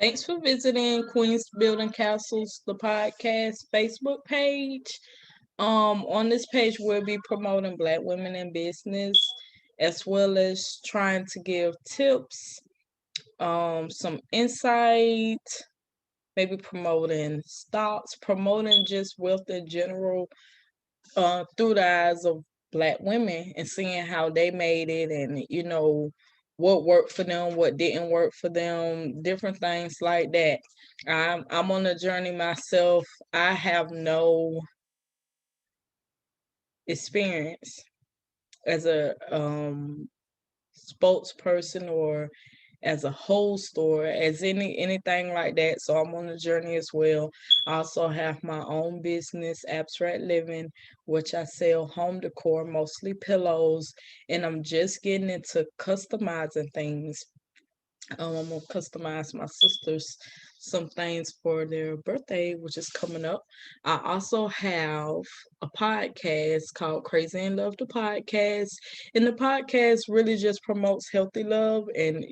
Thanks for visiting Queens Building Castles, the podcast Facebook page. On this page, we'll be promoting Black women in business, as well as trying to give tips, some insight, maybe promoting stocks, promoting just wealth in general, through the eyes of Black women and seeing how they made it, and what worked for them, what didn't work for them, different things like that. I'm on a journey myself. I have no experience as a spokesperson or as a host or as anything like that. So I'm on a journey as well. I also have my own business, Abstract Living, which I sell home decor, mostly pillows, and I'm just getting into customizing things. I'm gonna customize my sisters some things for their birthday, which is coming up. I also have a podcast called Crazy in Love, the podcast. And the podcast really just promotes healthy love. And,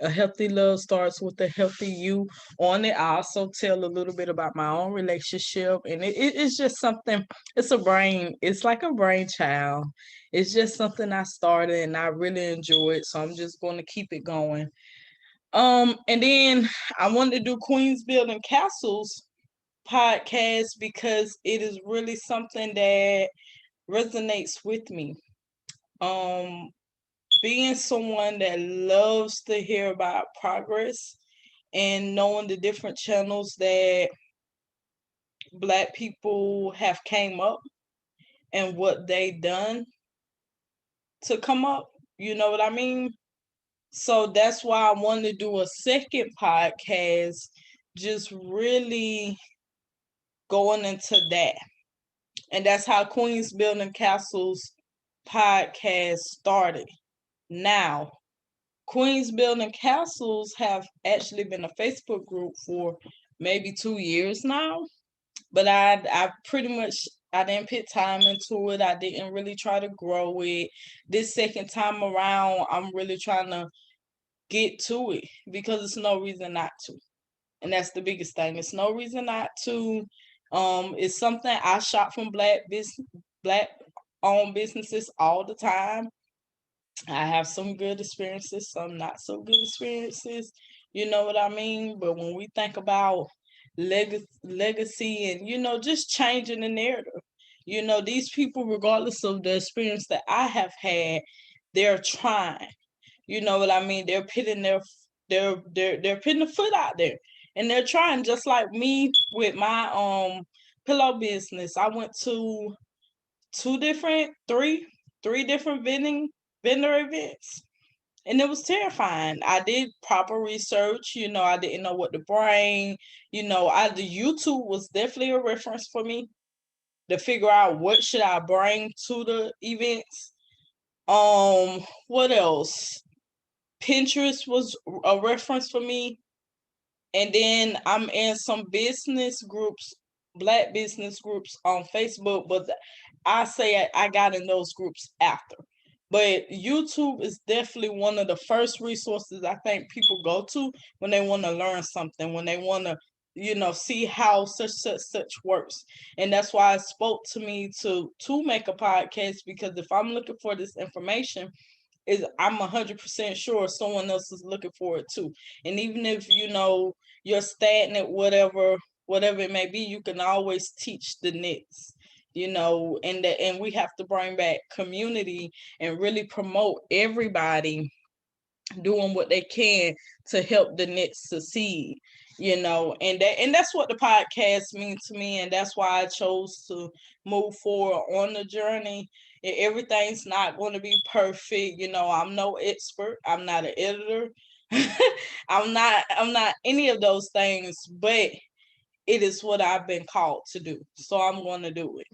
a healthy love starts with a healthy you. On it, I also tell a little bit about my own relationship. And it's just something, it's like a brainchild. It's just something I started and I really enjoy it. So I'm just going to keep it going. And then I wanted to do Queens Building Castles podcast because it is really something that resonates with me. Um, Being someone that loves to hear about progress and knowing the different channels that Black people have came up and what they done to come up, you know what I mean? So that's why I wanted to do a second podcast, just really going into that. And that's how Queens Building Castles podcast started. Now, Queens Building Castles have actually been a Facebook group for maybe 2 years now. But I pretty much I didn't put time into it. I didn't really try to grow it. This second time around, I'm really trying to get to it because it's no reason not to. And that's the biggest thing. It's no reason not to. It's something I shop from black owned businesses all the time. I have some good experiences, some not so good experiences. You know what I mean? But when we think about legacy and just changing the narrative, these people, regardless of the experience that I have had, they're trying. You know what I mean? They're putting they're putting the foot out there, and they're trying, just like me with my pillow business. I went to three different vendor events, and it was terrifying. I did proper research. I didn't know what to bring. The YouTube was definitely a reference for me to figure out what should I bring to the events. What else? Pinterest was a reference for me. And then I'm in some business groups, Black business groups on Facebook, but I say I got in those groups after. But YouTube is definitely one of the first resources I think people go to when they want to learn something, when they want to, see how such works. And that's why it spoke to me to make a podcast, because if I'm looking for this information, is I'm 100% sure someone else is looking for it too. And even if you're stagnant, whatever it may be, you can always teach the next. And we have to bring back community and really promote everybody doing what they can to help the next succeed. And that's what the podcast means to me, and that's why I chose to move forward on the journey. Everything's not going to be perfect. I'm no expert. I'm not an editor. I'm not any of those things, but it is what I've been called to do, so I'm going to do it.